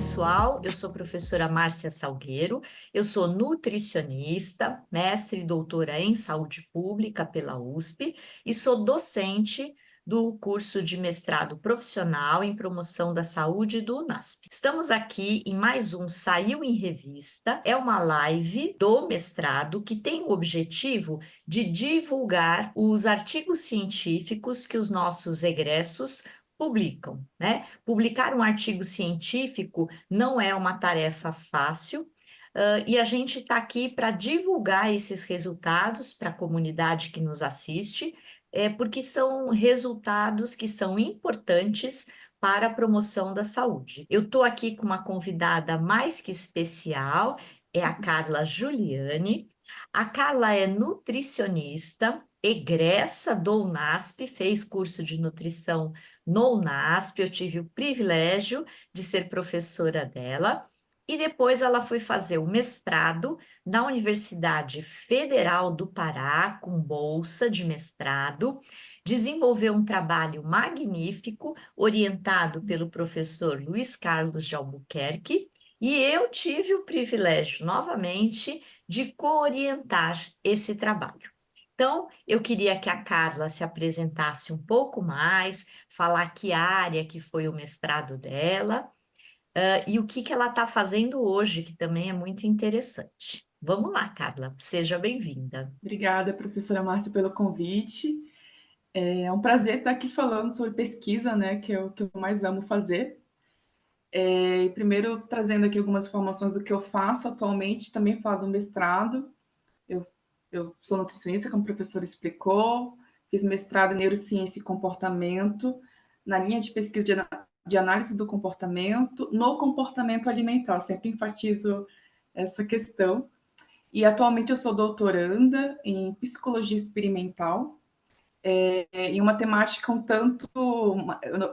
pessoal, eu sou a professora Márcia Salgueiro, eu sou nutricionista, mestre e doutora em saúde pública pela USP e sou docente do curso de mestrado profissional em promoção da saúde do UNASP. Estamos aqui em mais um Saiu em Revista, é uma live do mestrado que tem o objetivo de divulgar os artigos científicos que os nossos egressos publicam, né? Publicar um artigo científico não é uma tarefa fácil, e a gente está aqui para divulgar esses resultados para a comunidade que nos assiste, porque são resultados que são importantes para a promoção da saúde. Eu estou aqui com uma convidada mais que especial, é a Carla Giuliani. A Carla é nutricionista, egressa do UNASP, fez curso de nutrição no UNASP, eu tive o privilégio de ser professora dela, e depois ela foi fazer o mestrado na Universidade Federal do Pará, com bolsa de mestrado, desenvolveu um trabalho magnífico, orientado pelo professor Luiz Carlos de Albuquerque, e eu tive o privilégio, novamente, de co-orientar esse trabalho. Então, eu queria que a Carla se apresentasse um pouco mais, falar que área que foi o mestrado dela, e o que ela está fazendo hoje, que também é muito interessante. Vamos lá, Carla, seja bem-vinda. Obrigada, professora Márcia, pelo convite. É um prazer estar aqui falando sobre pesquisa, né, que é o que eu mais amo fazer. E primeiro, trazendo aqui algumas informações do que eu faço atualmente, também falo do mestrado. Eu, eu sou nutricionista, como o professor explicou, fiz mestrado em neurociência e comportamento, na linha de pesquisa de análise do comportamento, no comportamento alimentar. Eu sempre enfatizo essa questão. E atualmente eu sou doutoranda em psicologia experimental, em uma temática um tanto.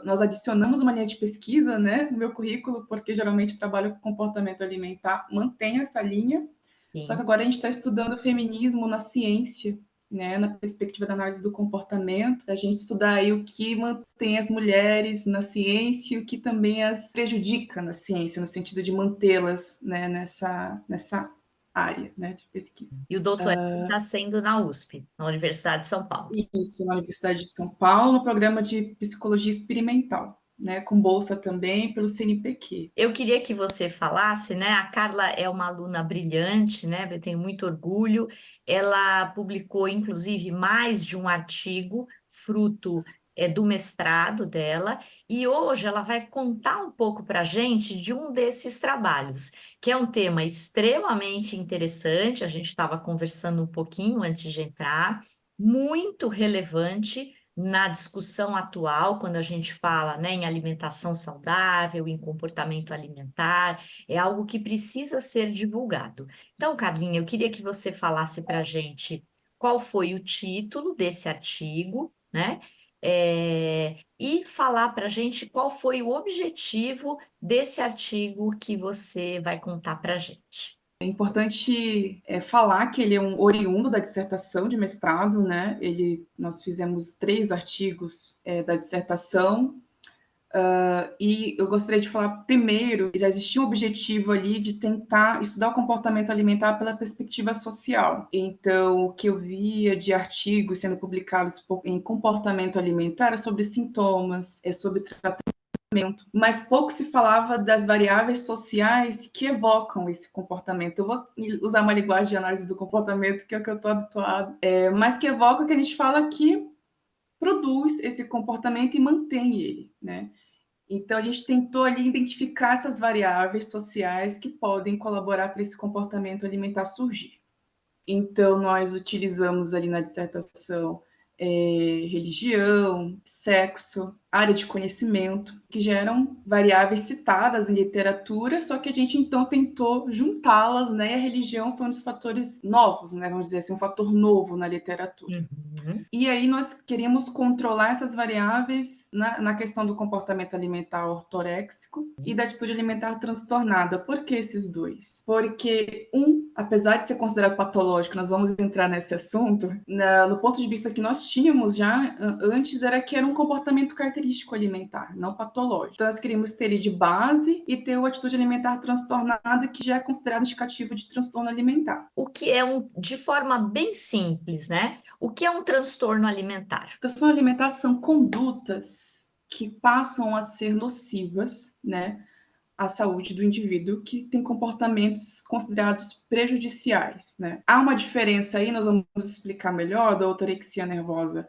Nós adicionamos uma linha de pesquisa, né, no meu currículo, porque geralmente trabalho com comportamento alimentar, mantenho essa linha, só que Sim. agora a gente está estudando feminismo na ciência, né, na perspectiva da análise do comportamento, para a gente estudar aí o que mantém as mulheres na ciência e o que também as prejudica na ciência, no sentido de mantê-las, né, nessa área, né, de pesquisa. E o doutorado está sendo na USP, na Universidade de São Paulo. Isso, na Universidade de São Paulo, no programa de psicologia experimental, né, com bolsa também pelo CNPq. Eu queria que você falasse, né? A Carla é uma aluna brilhante, né? Eu tenho muito orgulho. Ela publicou, inclusive, mais de um artigo, fruto do mestrado dela, e hoje ela vai contar um pouco para a gente de um desses trabalhos, que é um tema extremamente interessante. A gente estava conversando um pouquinho antes de entrar, muito relevante na discussão atual, quando a gente fala, né, em alimentação saudável, em comportamento alimentar, é algo que precisa ser divulgado. Então, Carlinha, eu queria que você falasse para a gente qual foi o título desse artigo, né? E falar para a gente qual foi o objetivo desse artigo que você vai contar para a gente. É importante falar que ele é um oriundo da dissertação de mestrado, né? Nós fizemos 3 artigos da dissertação. E eu gostaria de falar primeiro, já existia um objetivo ali de tentar estudar o comportamento alimentar pela perspectiva social. Então, o que eu via de artigos sendo publicados em comportamento alimentar é sobre sintomas, é sobre tratamento, mas pouco se falava das variáveis sociais que evocam esse comportamento. Eu vou usar uma linguagem de análise do comportamento, que é o que eu estou habituado, mas que evoca que a gente fala que produz esse comportamento e mantém ele, né? Então, a gente tentou ali identificar essas variáveis sociais que podem colaborar para esse comportamento alimentar surgir. Então, nós utilizamos ali na dissertação religião, sexo, área de conhecimento, que já eram variáveis citadas em literatura, só que a gente então tentou juntá-las, né? E a religião foi um dos fatores novos, né? Vamos dizer assim, um fator novo na literatura. Uhum. E aí nós queríamos controlar essas variáveis na questão do comportamento alimentar ortoréxico e da atitude alimentar transtornada. Por que esses dois? Porque apesar de ser considerado patológico, nós vamos entrar nesse assunto, no ponto de vista que nós tínhamos já antes, era que era um comportamento característico característico alimentar, não patológico. Então, nós queríamos ter ele de base e ter uma atitude alimentar transtornada, que já é considerado indicativo de transtorno alimentar. O que é de forma bem simples, né? O que é um transtorno alimentar? Transtorno alimentar são condutas que passam a ser nocivas, né, à saúde do indivíduo, que tem comportamentos considerados prejudiciais, né? Há uma diferença aí, nós vamos explicar melhor, da ortorexia nervosa,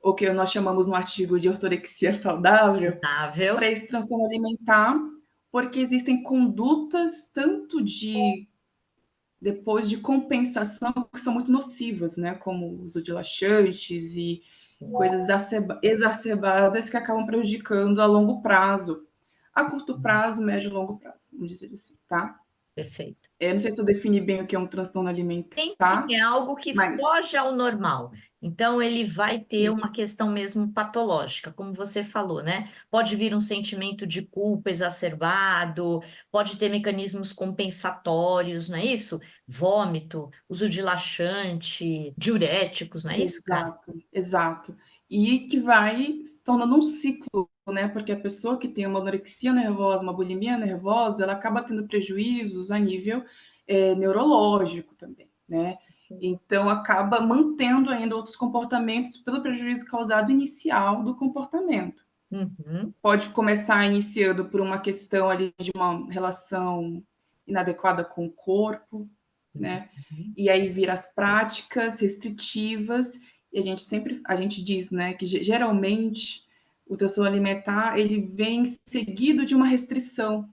o que nós chamamos no artigo de ortorexia saudável, Saudável. para esse transtorno alimentar, porque existem condutas tanto de depois de compensação que são muito nocivas, né, como o uso de laxantes e Sim. coisas exacerbadas que acabam prejudicando a longo prazo, a curto prazo, médio e longo prazo, vamos dizer assim, tá? Perfeito. Eu não sei se eu defini bem o que é um transtorno Sim, alimentar, é algo que mas foge ao normal. Então, ele vai ter isso, uma questão mesmo patológica, como você falou, né? Pode vir um sentimento de culpa exacerbado, pode ter mecanismos compensatórios, não é isso? Vômito, uso de laxante, diuréticos, não é isso, cara? exato, exato. E que vai se tornando um ciclo, né? Porque a pessoa que tem uma anorexia nervosa, uma bulimia nervosa, ela acaba tendo prejuízos a nível neurológico também, né? Então acaba mantendo ainda outros comportamentos pelo prejuízo causado inicial do comportamento. Uhum, Pode começar iniciando por uma questão ali de uma relação inadequada com o corpo, né? uhum. E aí vira as práticas restritivas, e a gente diz, né, que geralmente o transtorno alimentar ele vem seguido de uma restrição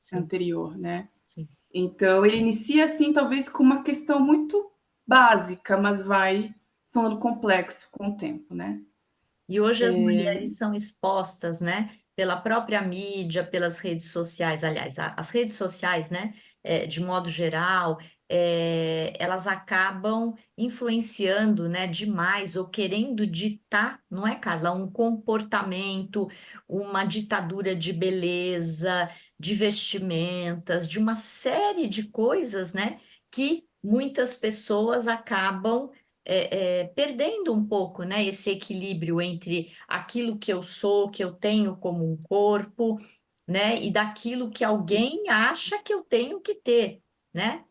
Sim, anterior, né? sim. Então ele inicia assim talvez com uma questão muito básica, mas vai se tornando complexo com o tempo, né? E hoje as mulheres são expostas, né, pela própria mídia, pelas redes sociais, aliás, as redes sociais, né, de modo geral, elas acabam influenciando, né, demais ou querendo ditar, não é, Carla, um comportamento, uma ditadura de beleza, de vestimentas, de uma série de coisas, né, que muitas pessoas acabam perdendo um pouco, né, esse equilíbrio entre aquilo que eu sou, que eu tenho como um corpo, né, e daquilo que alguém acha que eu tenho que ter, né?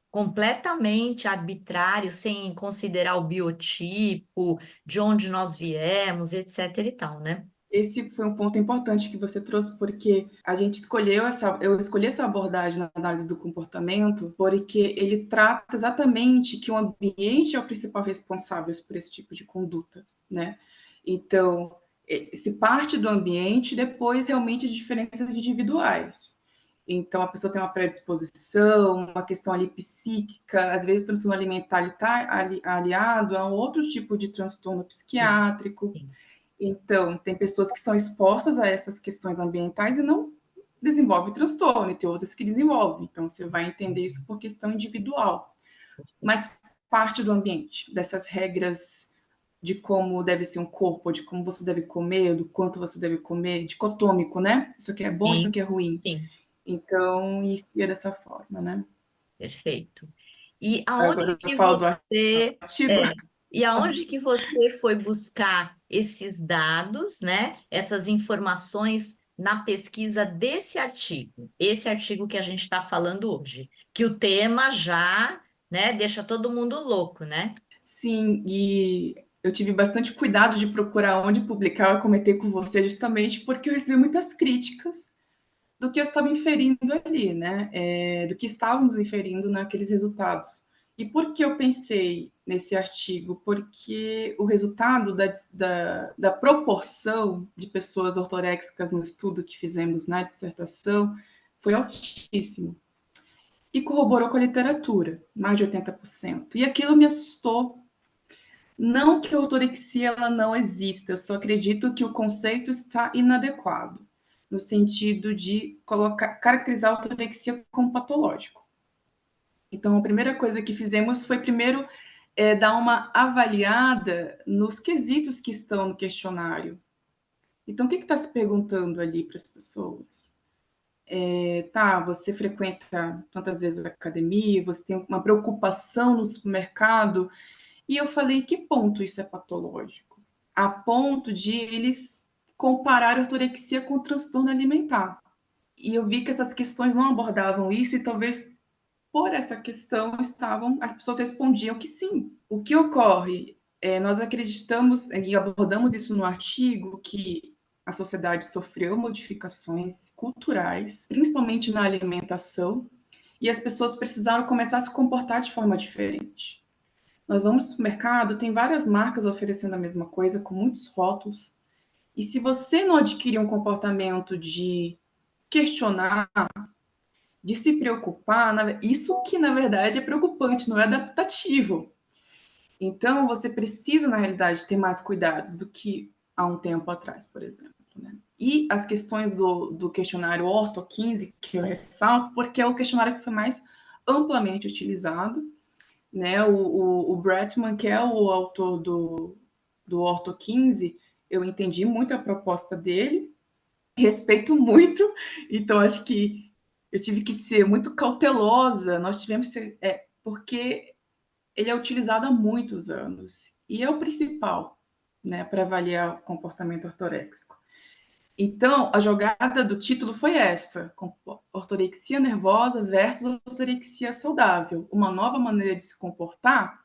Completamente arbitrário, sem considerar o biotipo, de onde nós viemos, etc e tal, né? Esse foi um ponto importante que você trouxe, porque eu escolhi essa abordagem na análise do comportamento, porque ele trata exatamente que o ambiente é o principal responsável por esse tipo de conduta, né? Então, se parte do ambiente, depois realmente de diferenças individuais. Então, a pessoa tem uma predisposição, uma questão ali psíquica, às vezes o transtorno alimentar está aliado a um outro tipo de transtorno Sim, psiquiátrico. sim. Então, tem pessoas que são expostas a essas questões ambientais e não desenvolvem transtorno, e tem outras que desenvolvem. Então, você vai entender isso por questão individual. Mas parte do ambiente, dessas regras de como deve ser um corpo, de como você deve comer, do quanto você deve comer, dicotômico, né? Isso aqui é bom, isso Sim, aqui é ruim. sim, Então, isso é dessa forma, né? perfeito. E aonde Agora eu que falo do você artigo. e aonde que você foi buscar esses dados, né? Essas informações na pesquisa desse artigo, esse artigo que a gente está falando hoje, que o tema já, né, deixa todo mundo louco, né? Sim, e eu tive bastante cuidado de procurar onde publicar, eu comentei com você justamente porque eu recebi muitas críticas do que eu estava inferindo ali, né? Do que estávamos inferindo naqueles resultados. E por que eu pensei nesse artigo? Porque o resultado da proporção de pessoas ortorexicas no estudo que fizemos na dissertação foi altíssimo. E corroborou com a literatura, mais de 80%. E aquilo me assustou. Não que a ortorexia ela não exista, eu só acredito que o conceito está inadequado, no sentido de caracterizar a ortorexia como patológico. Então, a primeira coisa que fizemos foi primeiro dar uma avaliada nos quesitos que estão no questionário. Então, o que está se perguntando ali para as pessoas? Tá, você frequenta tantas vezes a academia, você tem uma preocupação no supermercado, e eu falei, que ponto isso é patológico? A ponto de eles comparar ortorexia com transtorno alimentar. E eu vi que essas questões não abordavam isso e talvez por essa questão as pessoas respondiam que sim. O que ocorre? Nós acreditamos e abordamos isso no artigo que a sociedade sofreu modificações culturais, principalmente na alimentação, e as pessoas precisaram começar a se comportar de forma diferente. Nós vamos no supermercado, tem várias marcas oferecendo a mesma coisa, com muitos rótulos, e se você não adquirir um comportamento de questionar, de se preocupar, isso que na verdade é preocupante, não é adaptativo. Então, você precisa, na realidade, ter mais cuidados do que há um tempo atrás, por exemplo. Né? E as questões do questionário Orto 15, que eu ressalto, porque é o questionário que foi mais amplamente utilizado. Né? O Bretman, que é o autor do Orto 15, eu entendi muito a proposta dele, respeito muito, então acho que eu tive que ser muito cautelosa, nós tivemos que ser, porque ele é utilizado há muitos anos e é o principal, né, para avaliar o comportamento ortoréxico. Então, a jogada do título foi essa: ortorexia nervosa versus ortorexia saudável, uma nova maneira de se comportar,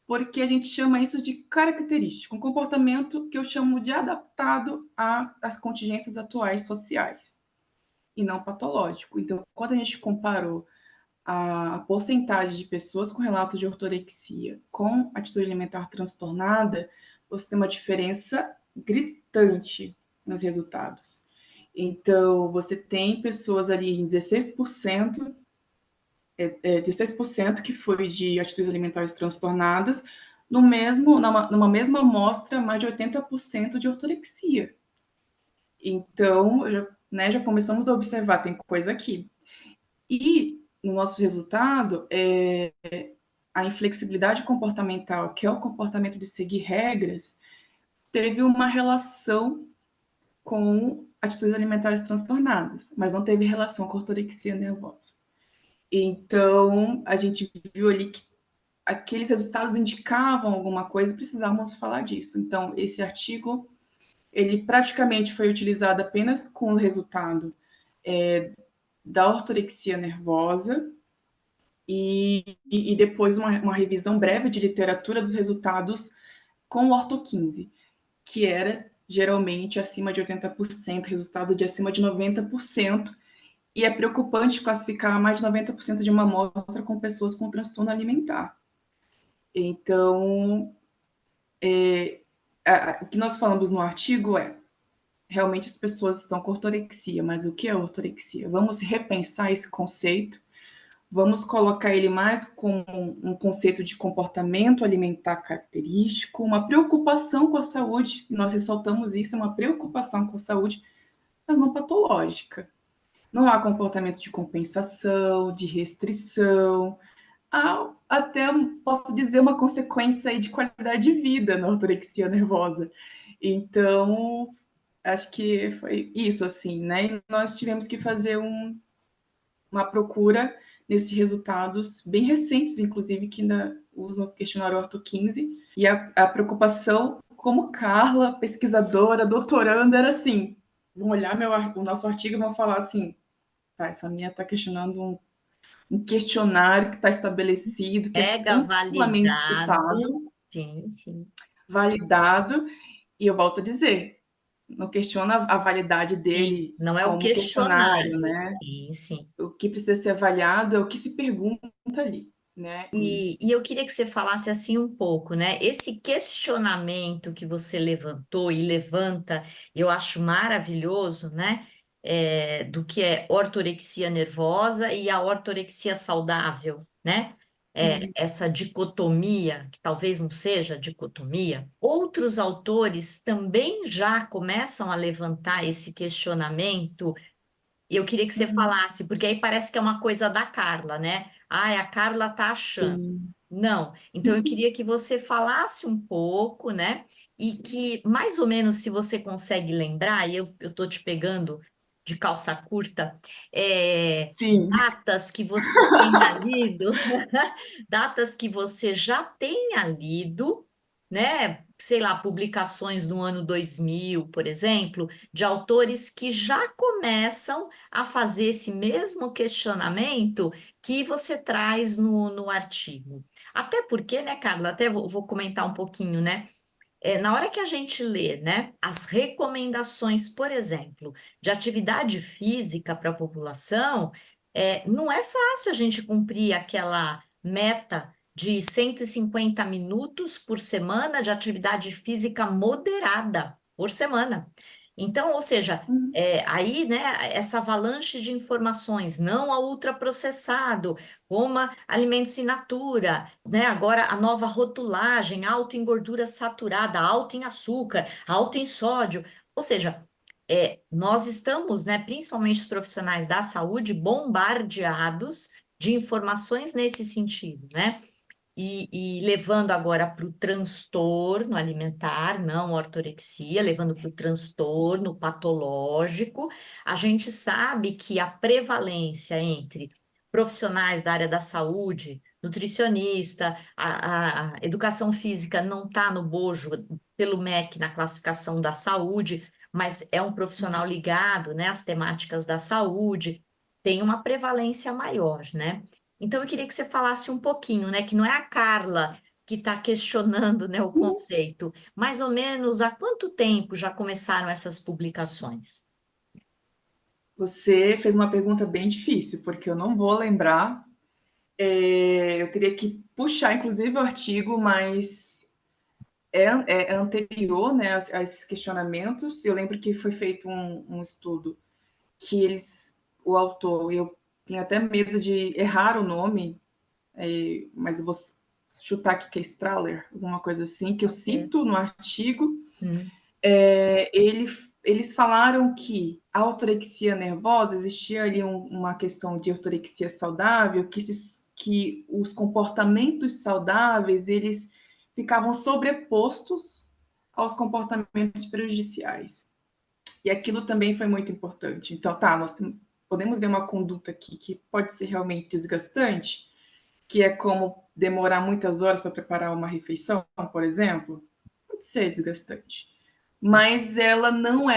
porque a gente chama isso de característico, um comportamento que eu chamo de adaptado às contingências atuais sociais e não patológico. Então, quando a gente comparou a porcentagem de pessoas com relato de ortorexia com atitude alimentar transtornada, você tem uma diferença gritante nos resultados. Então, você tem pessoas ali em 16%, 16% que foi de atitudes alimentares transtornadas, numa mesma amostra, mais de 80% de ortorexia. Então, já começamos a observar, tem coisa aqui. E no nosso resultado, a inflexibilidade comportamental, que é o comportamento de seguir regras, teve uma relação com atitudes alimentares transtornadas, mas não teve relação com ortorexia nervosa. Então, a gente viu ali que aqueles resultados indicavam alguma coisa, precisávamos falar disso. Então, esse artigo, ele praticamente foi utilizado apenas com o resultado da ortorexia nervosa, e depois uma revisão breve de literatura dos resultados com o Orto 15, que era geralmente acima de 80%, resultado de acima de 90%, e é preocupante classificar mais de 90% de uma amostra com pessoas com transtorno alimentar. Então, o que nós falamos no artigo realmente as pessoas estão com ortorexia, mas o que é ortorexia? Vamos repensar esse conceito. Vamos colocar ele mais como um conceito de comportamento alimentar característico, uma preocupação com a saúde, e nós ressaltamos isso, é uma preocupação com a saúde, mas não patológica. Não há comportamento de compensação, de restrição, há até, posso dizer, uma consequência aí de qualidade de vida na ortorexia nervosa. Então, acho que foi isso, assim, né? E nós tivemos que fazer uma procura nesses resultados bem recentes, inclusive, que ainda usam o questionário Orto 15, e a preocupação, como Carla, pesquisadora, doutoranda, era assim, vão olhar o nosso artigo e vão falar assim, tá, essa minha está questionando um questionário que está estabelecido, que é Mega amplamente citado, validado. Sim, sim. validado, e eu volto a dizer, não questiona a validade Sim, dele não é o como questionário, questionário. né? Sim, sim. O que precisa ser avaliado é o que se pergunta ali, né? E eu queria que você falasse assim um pouco, né? Esse questionamento que você levantou e levanta, eu acho maravilhoso, né? Do que é ortorexia nervosa e a ortorexia saudável, né? Essa dicotomia, que talvez não seja dicotomia. Outros autores também já começam a levantar esse questionamento e eu queria que você Uhum. falasse, porque aí parece que é uma coisa da Carla, né? Ah, a Carla tá achando. Sim. Não. Então eu queria que você falasse um pouco, né? E que mais ou menos se você consegue lembrar, e eu tô te pegando de calça curta, Sim. datas que você tenha lido, datas que você já tenha lido, né? sei lá, publicações no ano 2000, por exemplo, de autores que já começam a fazer esse mesmo questionamento que você traz no artigo. Até porque, né, Carla, até vou comentar um pouquinho, né? Na hora que a gente lê, né, as recomendações, por exemplo, de atividade física para a população, não é fácil a gente cumprir aquela meta de 150 minutos por semana de atividade física moderada por semana. Então, ou seja, Uhum, aí, né, essa avalanche de informações, não a ultraprocessado, coma alimentos in natura, né? Agora a nova rotulagem, alto em gordura saturada, alto em açúcar, alto em sódio. Ou seja, nós estamos, né, principalmente os profissionais da saúde, bombardeados de informações nesse sentido, né? E levando agora para o transtorno alimentar, não ortorexia, levando para o transtorno patológico, a gente sabe que a prevalência entre profissionais da área da saúde, nutricionista, a educação física não está no bojo pelo MEC na classificação da saúde, mas é um profissional uhum. ligado, né, às temáticas da saúde, tem uma prevalência maior, né? Então, eu queria que você falasse um pouquinho, né, que não é a Carla que está questionando, né, o conceito. Mais ou menos há quanto tempo já começaram essas publicações? Você fez uma pergunta bem difícil, porque eu não vou lembrar. Eu teria que puxar, inclusive, o artigo, mas é anterior, né, a esses questionamentos. Eu lembro que foi feito um estudo que o autor, eu tenho até medo de errar o nome, mas eu vou chutar aqui que é Strahler, alguma coisa assim, que eu É. cito no artigo. Hum, É, eles falaram que a ortorexia nervosa existia ali uma questão de ortorexia saudável, que os comportamentos saudáveis eles ficavam sobrepostos aos comportamentos prejudiciais. E aquilo também foi muito importante. Então, tá, podemos ver uma conduta aqui que pode ser realmente desgastante, que é como demorar muitas horas para preparar uma refeição, por exemplo. Pode ser desgastante. Mas ela não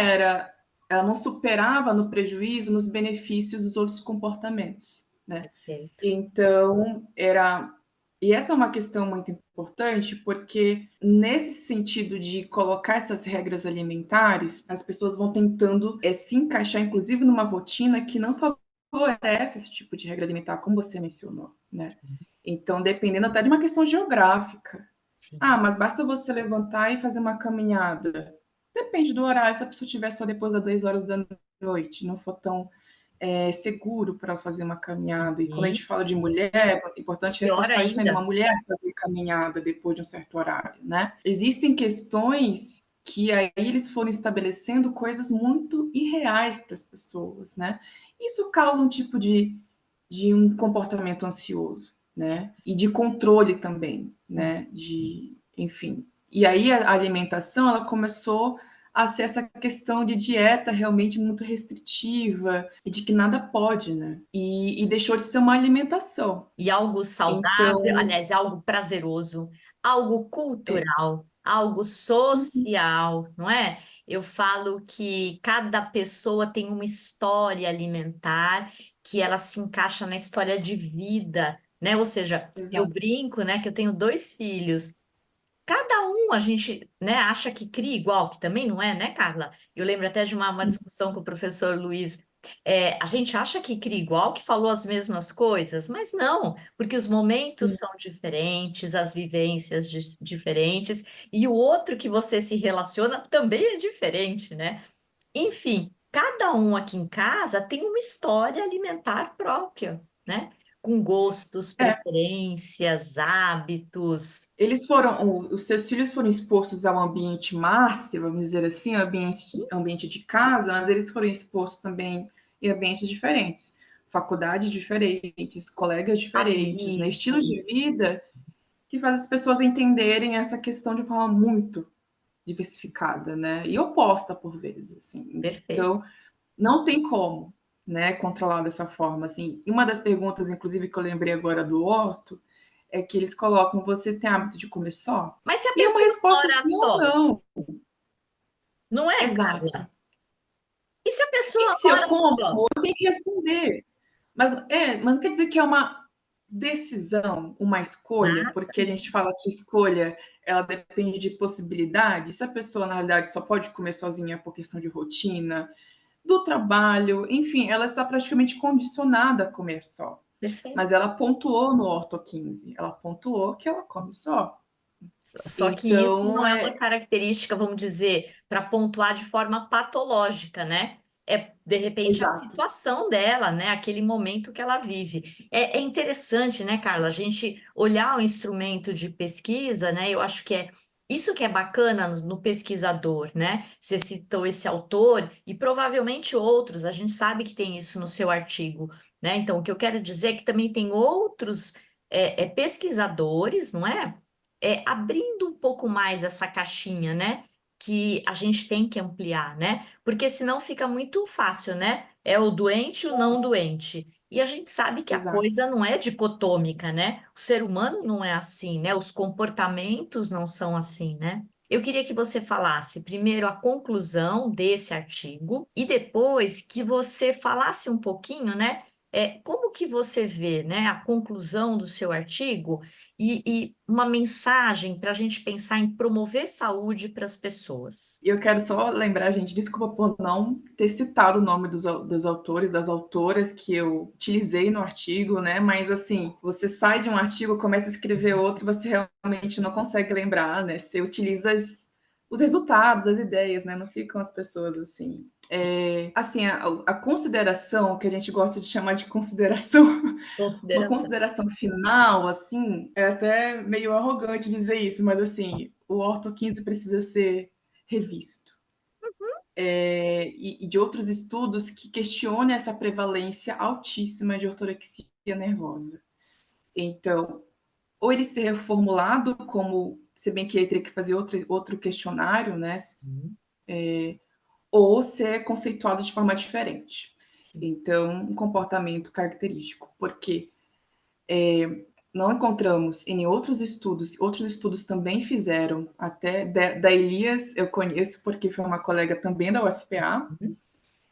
superava no prejuízo, nos benefícios dos outros comportamentos, né? perfeito. Então, e essa é uma questão muito importante, porque nesse sentido de colocar essas regras alimentares, as pessoas vão tentando se encaixar, inclusive, numa rotina que não favorece esse tipo de regra alimentar, como você mencionou, né? Então, dependendo até de uma questão geográfica. Ah, Sim, mas basta você levantar e fazer uma caminhada. Depende do horário, se a pessoa estiver só depois das 10 horas da noite, não for tão seguro para fazer uma caminhada. E quando a sim. gente fala de mulher, é importante Pior ressaltar isso ainda, uma ainda. mulher fazer caminhada depois de um certo horário, né? Existem questões que aí eles foram estabelecendo coisas muito irreais para as pessoas, né? Isso causa um tipo de um comportamento ansioso, né? E de controle também, Hum. né? Enfim. E aí a alimentação, ela começou a ser essa questão de dieta realmente muito restritiva e de que nada pode, né? E deixou de ser uma alimentação. E algo saudável, Então, aliás, algo prazeroso, algo cultural, algo social, não é? Eu falo que cada pessoa tem uma história alimentar que ela se encaixa na história de vida, né? Ou seja, eu exato. brinco, né, que eu tenho dois filhos. Cada um a gente, né, acha que cria igual, que também não é, né, Carla? Eu lembro até de uma discussão com o professor Luiz. A gente acha que cria igual, que falou as mesmas coisas, mas não, porque os momentos Sim. são diferentes, as vivências diferentes, e o outro que você se relaciona também é diferente, né? Enfim, cada um aqui em casa tem uma história alimentar própria, né? Com gostos, É, preferências, hábitos. os seus filhos foram expostos ao ambiente master, vamos dizer assim, ambiente de casa, mas eles foram expostos também em ambientes diferentes, faculdades diferentes, colegas diferentes, né? Estilos Amigos, de vida que faz as pessoas entenderem essa questão de forma muito diversificada, né? E oposta por vezes, assim. perfeito. Então, não tem como, né, controlar dessa forma, assim. E uma das perguntas, inclusive, que eu lembrei agora do Horto, é que eles colocam: "Você tem hábito de comer só?". Mas se a E é uma pessoa resposta mora sim ou só, não. não é, Exato. Carla? E se a E pessoa se eu mora como, só? eu tenho que responder. Mas não quer dizer que é uma decisão, uma escolha, Ah, porque a gente fala que escolha, ela depende de possibilidade. Se a pessoa, na realidade, só pode comer sozinha por questão de rotina, do trabalho, enfim, ela está praticamente condicionada a comer só. perfeito. Mas ela pontuou no Orto 15, ela pontuou que ela come só. Só que isso Então, não é uma característica, vamos dizer, para pontuar de forma patológica, né? É, de repente, a exato, situação dela, né? Aquele momento que ela vive. É interessante, né, Carla, a gente olhar o instrumento de pesquisa, né? Eu acho que é isso que é bacana no pesquisador, né? Você citou esse autor e provavelmente outros, a gente sabe que tem isso no seu artigo, né? Então, o que eu quero dizer é que também tem outros pesquisadores, não é? Abrindo um pouco mais essa caixinha, né? Que a gente tem que ampliar, né? Porque senão fica muito fácil, né? É o doente e o não doente. E a gente sabe que a exato. coisa não é dicotômica, né? O ser humano não é assim, né? Os comportamentos não são assim, né? Eu queria que você falasse primeiro a conclusão desse artigo e depois que você falasse um pouquinho, né? Como que você vê, né, a conclusão do seu artigo e uma mensagem para a gente pensar em promover saúde para as pessoas. E eu quero só lembrar, gente, desculpa por não ter citado o nome dos autores, das autoras que eu utilizei no artigo, né? Mas assim, você sai de um artigo, começa a escrever outro, você realmente não consegue lembrar, né? Você utiliza os resultados, as ideias, né? Não ficam as pessoas assim. Assim, a consideração, que a gente gosta de chamar de consideração, uma Consideração. consideração final, assim, é até meio arrogante dizer isso, mas assim, o Orto 15 precisa ser revisto. E de outros estudos que questionem essa prevalência altíssima de ortorexia nervosa. Então, ou ele ser reformulado como, se bem que aí teria que fazer outro questionário, né? Sim, Ou ser conceituado de forma diferente. sim. Então, um comportamento característico, porque não encontramos em outros estudos também fizeram, até da Elias eu conheço porque foi uma colega também da UFPA, Uhum.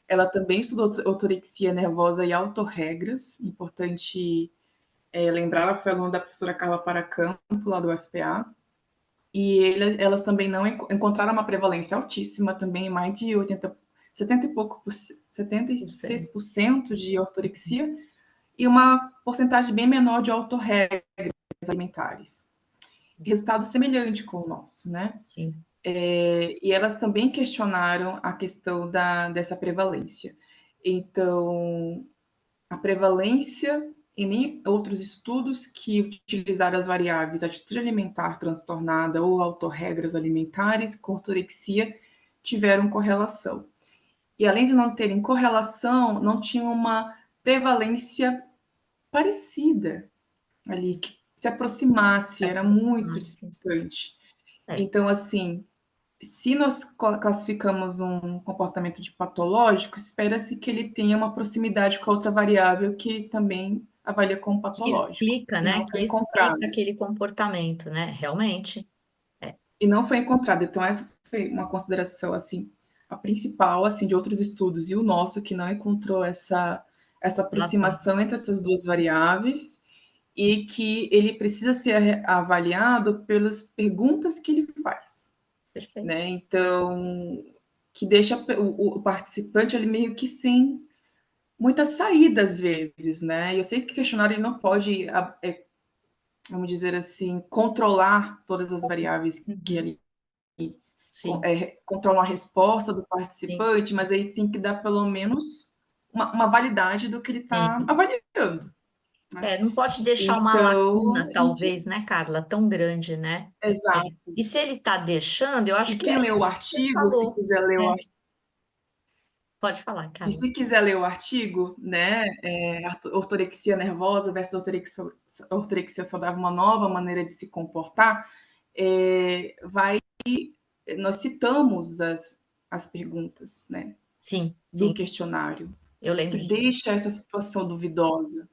ela também estudou ortorexia nervosa e autorregras, importante lembrar, ela foi aluna da professora Carla Paracampo, lá do UFPA, e elas também não encontraram uma prevalência altíssima, também mais de 70 e pouco, 76% de ortorexia, e uma porcentagem bem menor de autorregras alimentares. Resultado semelhante com o nosso, né? Sim, E elas também questionaram a questão dessa prevalência. Então, a prevalência e nem outros estudos que utilizaram as variáveis atitude alimentar transtornada ou autorregras alimentares com ortorexia tiveram correlação. E além de não terem correlação, não tinham uma prevalência parecida ali, sim. que se aproximasse, É era muito aproximar-se. distante. É, Então, assim, se nós classificamos um comportamento de patológico, espera-se que ele tenha uma proximidade com a outra variável que também avalia como que patológico. explica, E né? não Que foi explica encontrado. aquele comportamento, né? Realmente. É. E não foi encontrado. Então, essa foi uma consideração, assim, a principal, assim, de outros estudos, e o nosso, que não encontrou essa Relação. aproximação entre essas duas variáveis, e que ele precisa ser avaliado pelas perguntas que ele faz, Perfeito. né? Então, que deixa o participante ali meio que sem muita saída às vezes, né? Eu sei que o questionário ele não pode, vamos dizer assim, controlar todas as variáveis que Uhum. ele Sim, controlam a resposta do sim. participante, mas aí tem que dar pelo menos uma validade do que ele está Sim. avaliando, né? Não pode deixar uma Então, lacuna, a gente. talvez, né, Carla, tão grande, né? É. Exato. E se ele está deixando, eu acho E que é quem lê o isso que você artigo, se falou, quiser ler o né? artigo, Pode falar, e Carla. se quiser ler o artigo, né, ortorexia nervosa versus ortorexia saudável, uma nova maneira de se comportar, vai, nós citamos as perguntas, né, Sim, do sim, questionário, eu que lembro disso. deixa essa situação duvidosa.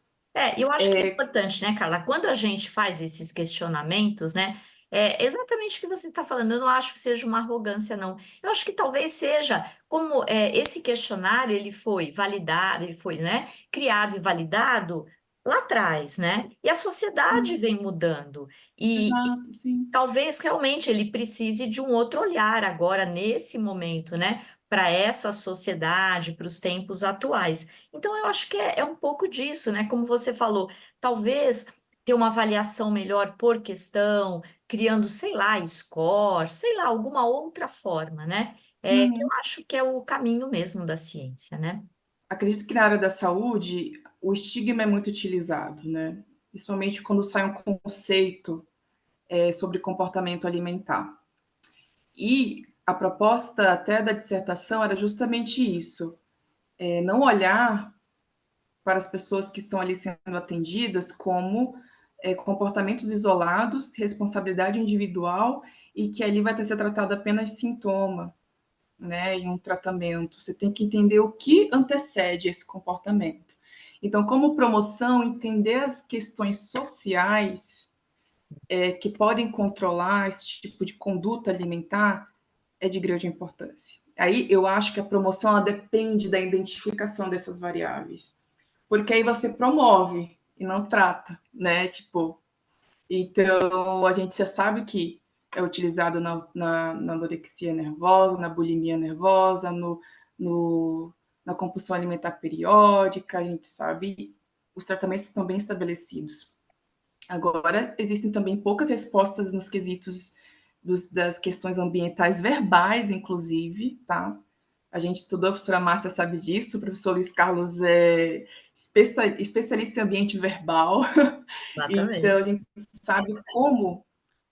Eu acho que é importante, né, Carla? Quando a gente faz esses questionamentos, né, é exatamente o que você está falando. Eu não acho que seja uma arrogância, não. Eu acho que talvez seja como esse questionário ele foi validado, ele foi, né, criado e validado lá atrás, né? E a sociedade vem mudando. E Exato, sim. talvez realmente ele precise de um outro olhar agora, nesse momento, né? Para essa sociedade, para os tempos atuais. Então, eu acho que é um pouco disso, né? Como você falou, talvez ter uma avaliação melhor por questão, criando, sei lá, score, sei lá, alguma outra forma, né? Que eu Uhum. acho que é o caminho mesmo da ciência, né? Acredito que na área da saúde o estigma é muito utilizado, né? Principalmente quando sai um conceito sobre comportamento alimentar. E a proposta até da dissertação era justamente isso, não olhar para as pessoas que estão ali sendo atendidas como comportamentos isolados, responsabilidade individual e que ali vai ter ser tratado apenas sintoma, né, em um tratamento. Você tem que entender o que antecede esse comportamento. Então, como promoção, entender as questões sociais que podem controlar esse tipo de conduta alimentar é de grande importância. Aí eu acho que a promoção ela depende da identificação dessas variáveis, porque aí você promove e não trata, né? Tipo, então a gente já sabe que é utilizado na anorexia nervosa, na bulimia nervosa, no, na compulsão alimentar periódica, a gente sabe, os tratamentos estão bem estabelecidos. Agora, existem também poucas respostas nos quesitos das questões ambientais verbais, inclusive, tá? A gente estudou, a professora Márcia sabe disso, o professor Luiz Carlos é especialista em ambiente verbal, então Exatamente. a gente sabe como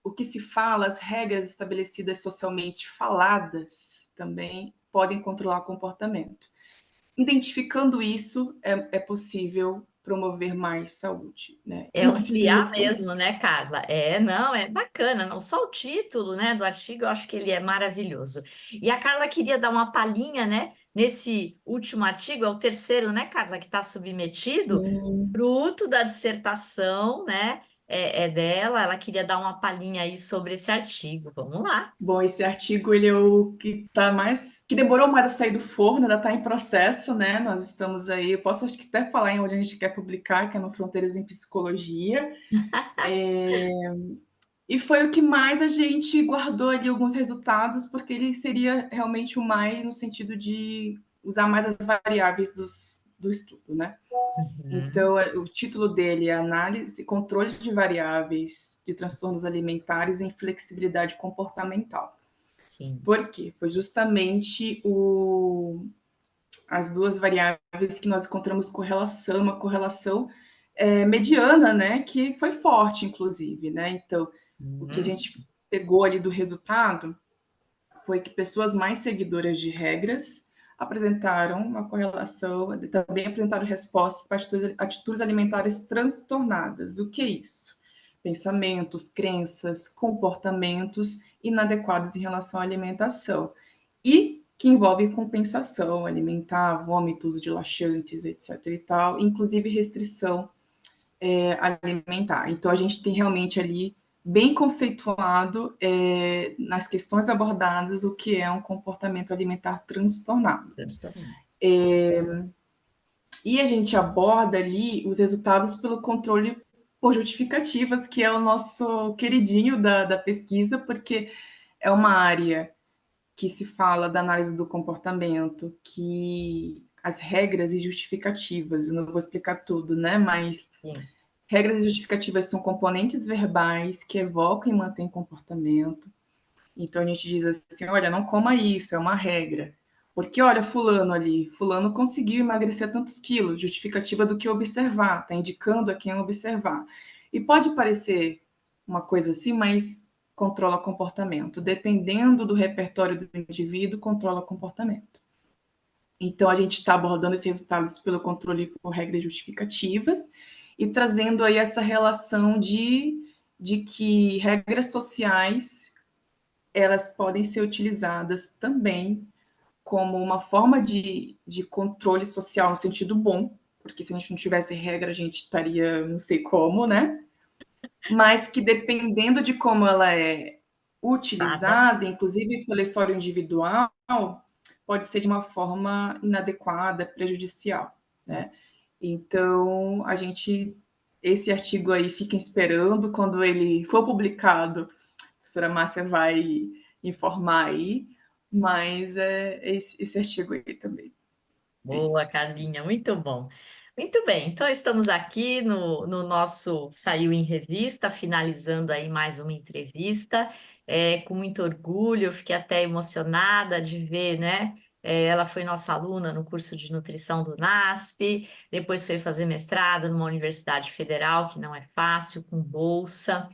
o que se fala, as regras estabelecidas socialmente faladas também podem controlar o comportamento. Identificando isso, é possível promover mais saúde, né? É Eu acho que ampliar respondi. mesmo, né, Carla? Não, é bacana, não só o título, né, do artigo, eu acho que ele é maravilhoso. E a Carla queria dar uma palhinha, né, nesse último artigo, é o terceiro, né, Carla, que está submetido, Sim. fruto da dissertação, né, é dela, ela queria dar uma palhinha aí sobre esse artigo. Vamos lá. Bom, esse artigo ele é o que tá mais, que demorou mais a sair do forno, ainda está em processo, né? Nós estamos aí, eu posso acho que até falar em onde a gente quer publicar, que é no Fronteiras em Psicologia. E foi o que mais a gente guardou ali alguns resultados, porque ele seria realmente o mais no sentido de usar mais as variáveis do estudo, né? Uhum, Então, o título dele é Análise e Controle de Variáveis de Transtornos Alimentares em Flexibilidade Comportamental. sim. Por quê? Foi justamente as duas variáveis que nós encontramos correlação, uma correlação mediana, né, que foi forte, inclusive, né? Então, o que a Uhum, gente pegou ali do resultado foi que pessoas mais seguidoras de regras apresentaram uma correlação, também apresentaram respostas para atitudes alimentares transtornadas. O que é isso? Pensamentos, crenças, comportamentos inadequados em relação à alimentação. E que envolve compensação alimentar, vômitos de laxantes, etc. e tal, inclusive restrição alimentar. Então, a gente tem realmente ali bem conceituado nas questões abordadas o que é um comportamento alimentar transtornado. transtorno. E a gente aborda ali os resultados pelo controle por justificativas, que é o nosso queridinho da pesquisa, porque é uma área que se fala da análise do comportamento, que as regras e justificativas, eu não vou explicar tudo, né? Mas Sim. regras e justificativas são componentes verbais que evocam e mantêm comportamento. Então a gente diz assim: olha, não coma isso, é uma regra. Porque olha, fulano ali, fulano conseguiu emagrecer tantos quilos, justificativa do que observar, está indicando a quem observar. E pode parecer uma coisa assim, mas controla comportamento. Dependendo do repertório do indivíduo, controla comportamento. Então, a gente está abordando esses resultados pelo controle por regras justificativas e trazendo aí essa relação de que regras sociais elas podem ser utilizadas também como uma forma de controle social no sentido bom, porque se a gente não tivesse regra, a gente estaria não sei como, né? Mas que dependendo de como ela é Nada. utilizada, inclusive pela história individual, pode ser de uma forma inadequada, prejudicial, né? Então, esse artigo aí fica esperando, quando ele for publicado, a professora Márcia vai informar aí, mas é esse artigo aí também. É Boa, isso. Carlinha, muito bom. Muito bem, então estamos aqui no nosso Saiu em Revista, finalizando aí mais uma entrevista, com muito orgulho, eu fiquei até emocionada de ver, né? Ela foi nossa aluna no curso de nutrição do NASP, depois foi fazer mestrado numa universidade federal, que não é fácil, com bolsa.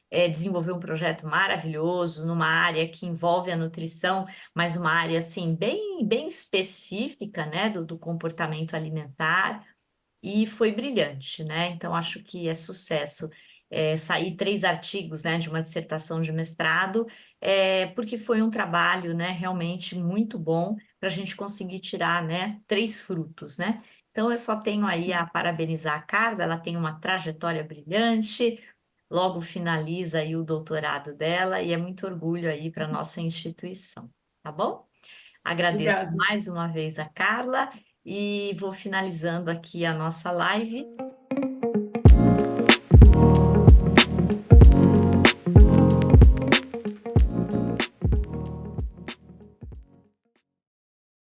Desenvolveu um projeto maravilhoso numa área que envolve a nutrição, mas uma área assim bem específica, né, do comportamento alimentar, e foi brilhante, né? Então acho que é sucesso. Sair 3 artigos, né, de uma dissertação de mestrado, porque foi um trabalho, né, realmente muito bom para a gente conseguir tirar, né, 3 frutos, né? Então eu só tenho aí a parabenizar a Carla, ela tem uma trajetória brilhante, logo finaliza aí o doutorado dela e é muito orgulho aí para nossa instituição, tá bom? Agradeço Obrigada. mais uma vez a Carla e vou finalizando aqui a nossa live.